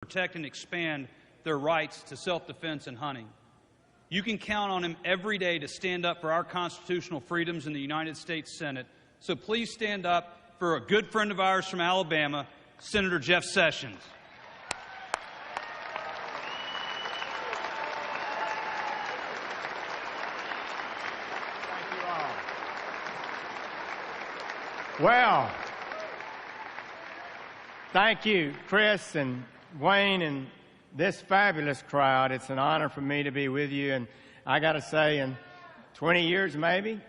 protect and expand their rights to self-defense and hunting. You can count on him every day to stand up for our constitutional freedoms in the United States Senate. So please stand up for a good friend of ours from Alabama, Senator Jeff Sessions. Thank you all. Well, thank you, Chris and Wayne and this fabulous crowd. It's an honor for me to be with you. And I got to say, in 20 years maybe,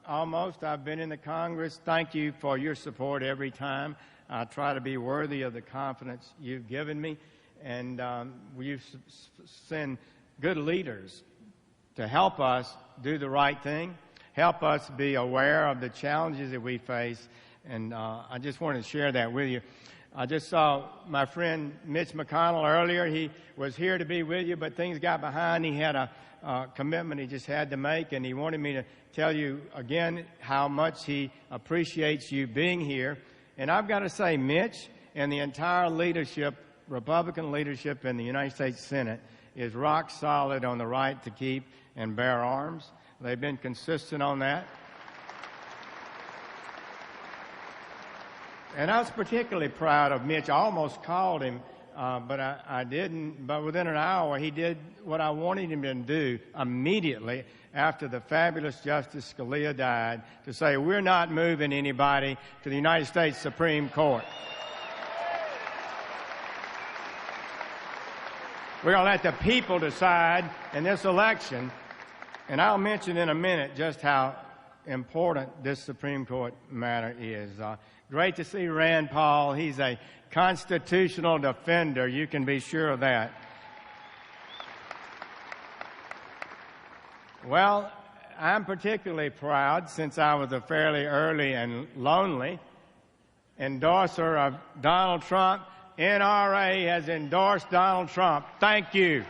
almost, I've been in the Congress. Thank you for your support every time. I try to be worthy of the confidence you've given me. And you send good leaders to help us do the right thing, help us be aware of the challenges that we face. And I just wanted to share that with you. I just saw my friend Mitch McConnell earlier. He was here to be with you, but things got behind. He had a commitment he just had to make, and he wanted me to tell you again how much he appreciates you being here. And I've got to say, Mitch and the entire leadership, Republican leadership in the United States Senate, is rock solid on the right to keep and bear arms. They've been consistent on that. And I was particularly proud of Mitch. I almost called him, but I didn't. But within an hour, he did what I wanted him to do immediately after the fabulous Justice Scalia died, to say, we're not moving anybody to the United States Supreme Court. We're going to let the people decide in this election. And I'll mention in a minute just how important this Supreme Court matter is. Great to see Rand Paul. He's a constitutional defender. You can be sure of that. Well, I'm particularly proud, since I was a fairly early and lonely endorser of Donald Trump. NRA has endorsed Donald Trump. Thank you.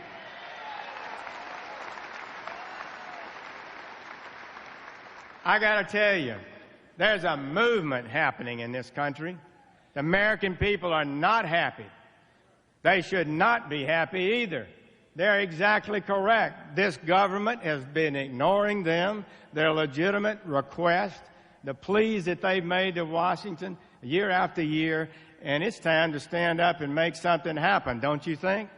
I got to tell you, there's a movement happening in this country. The American people are not happy. They should not be happy either. They're exactly correct. This government has been ignoring them, their legitimate request, the pleas that they've made to Washington year after year, and it's time to stand up and make something happen, don't you think?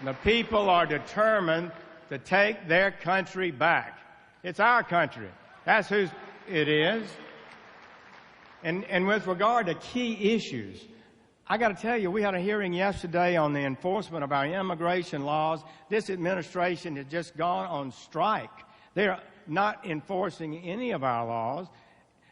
The people are determined to take their country back. It's our country. That's whose it is. And with regard to key issues, I got to tell you, we had a hearing yesterday on the enforcement of our immigration laws. This administration has just gone on strike. They're not enforcing any of our laws,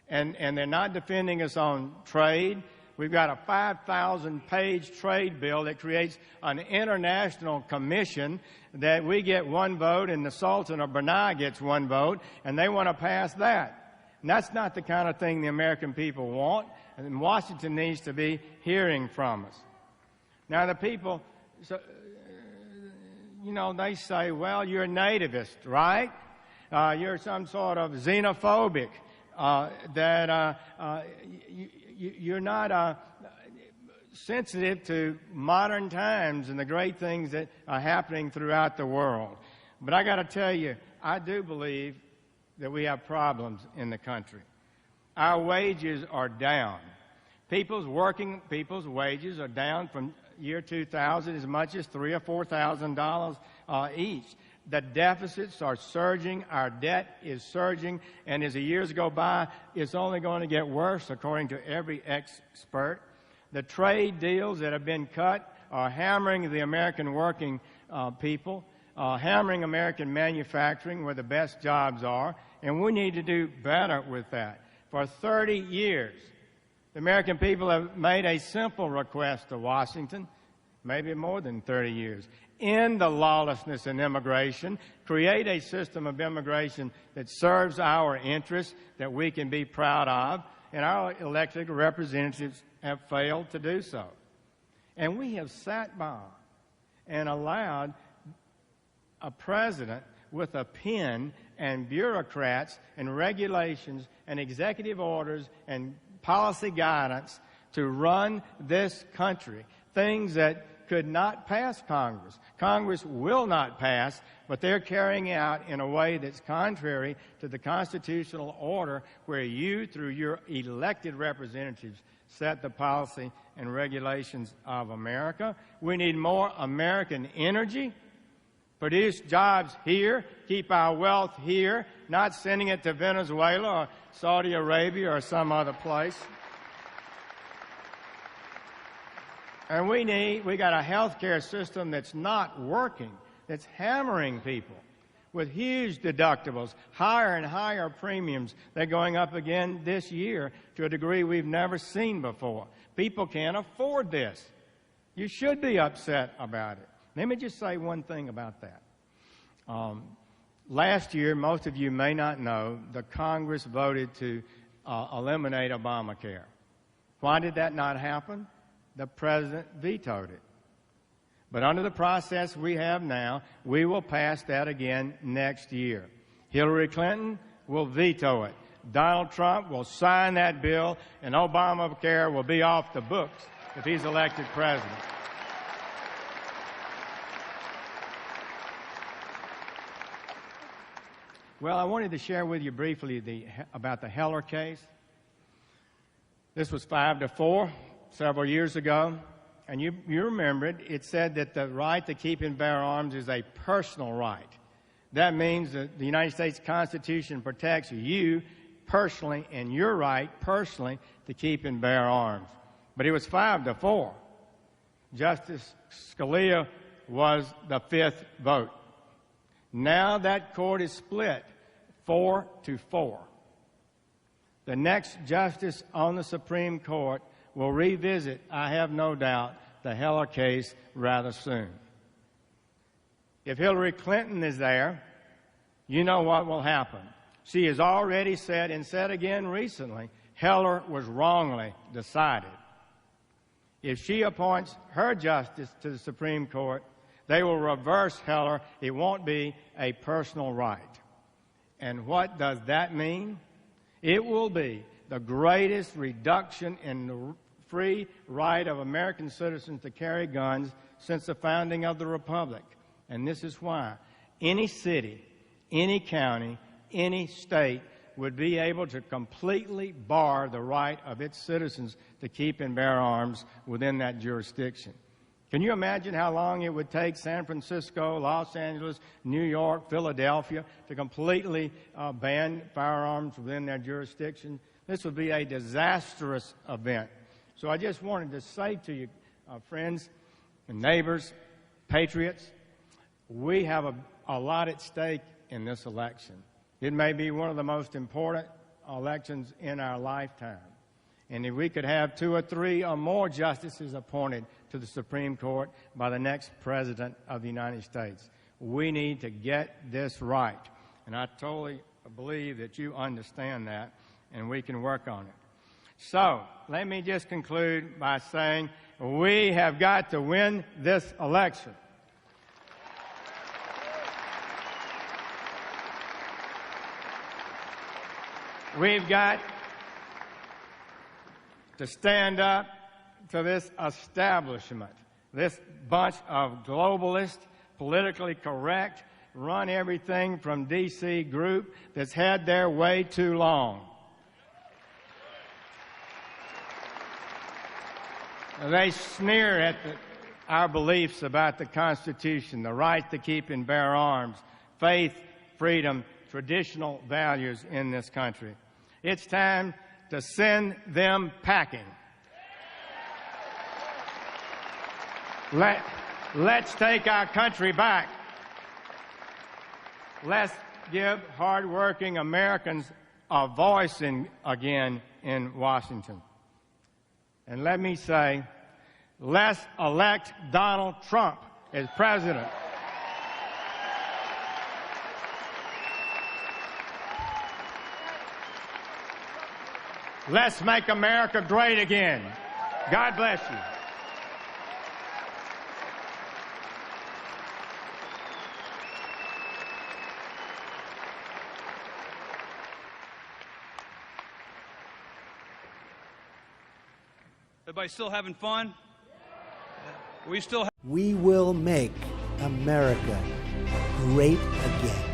and they're not defending us on trade. We've got a 5,000-page trade bill that creates an international commission that we get one vote and the Sultan of Brunei gets one vote, and they want to pass that. And that's not the kind of thing the American people want, and Washington needs to be hearing from us. Now, the people, they say, well, you're a nativist, right? You're some sort of xenophobic, you're not sensitive to modern times and the great things that are happening throughout the world. But I got to tell you, I do believe that we have problems in the country. Our wages are down. People's wages are down from year 2000 as much as $3,000 or $4,000 each. The deficits are surging, our debt is surging, and as the years go by, it's only going to get worse, according to every expert. The trade deals that have been cut are hammering the American working people, hammering American manufacturing where the best jobs are, and we need to do better with that. For 30 years, the American people have made a simple request to Washington, maybe more than 30 years. End the lawlessness in immigration, create a system of immigration that serves our interests, that we can be proud of, and our elected representatives have failed to do so. And we have sat by and allowed a president with a pen and bureaucrats and regulations and executive orders and policy guidance to run this country, things that could not pass Congress. Congress will not pass, but they're carrying out in a way that's contrary to the constitutional order where you, through your elected representatives, set the policy and regulations of America. We need more American energy, produce jobs here, keep our wealth here, not sending it to Venezuela or Saudi Arabia or some other place. And we got a health care system that's not working, that's hammering people with huge deductibles, higher and higher premiums. They're going up again this year to a degree we've never seen before. People can't afford this. You should be upset about it. Let me just say one thing about that. Last year, most of you may not know, the Congress voted to eliminate Obamacare. Why did that not happen? The president vetoed it. But under the process we have now, we will pass that again next year. Hillary Clinton will veto it. Donald Trump will sign that bill, and Obamacare will be off the books if he's elected president. Well, I wanted to share with you briefly about the Heller case. This was 5-4 several years ago, and you remember it. It said that the right to keep and bear arms is a personal right. That means that the United States Constitution protects you personally and your right personally to keep and bear arms. But it was 5-4. Justice Scalia was the fifth vote. Now that court is split 4-4. The next justice on the Supreme Court will revisit, I have no doubt, the Heller case rather soon. If Hillary Clinton is there, you know what will happen. She has already said, and said again recently, Heller was wrongly decided. If she appoints her justice to the Supreme Court, they will reverse Heller. It won't be a personal right. And what does that mean? It will be the greatest reduction in the free right of American citizens to carry guns since the founding of the Republic. And this is why any city, any county, any state would be able to completely bar the right of its citizens to keep and bear arms within that jurisdiction. Can you imagine how long it would take San Francisco, Los Angeles, New York, Philadelphia to completely ban firearms within their jurisdiction? This would be a disastrous event. So I just wanted to say to you, friends and neighbors, patriots, we have a lot at stake in this election. It may be one of the most important elections in our lifetime. And if we could have 2 or 3 or more justices appointed to the Supreme Court by the next President of the United States, we need to get this right. And I totally believe that you understand that, and we can work on it. So, let me just conclude by saying we have got to win this election. We've got to stand up to this establishment, this bunch of globalist, politically correct, run everything from D.C. group that's had their way too long. They sneer at our beliefs about the Constitution, the right to keep and bear arms, faith, freedom, traditional values in this country. It's time to send them packing. Let's take our country back. Let's give hardworking Americans a voice again in Washington. And let me say, let's elect Donald Trump as president. Let's make America great again. God bless you. Everybody still having fun? We still We will make America great again.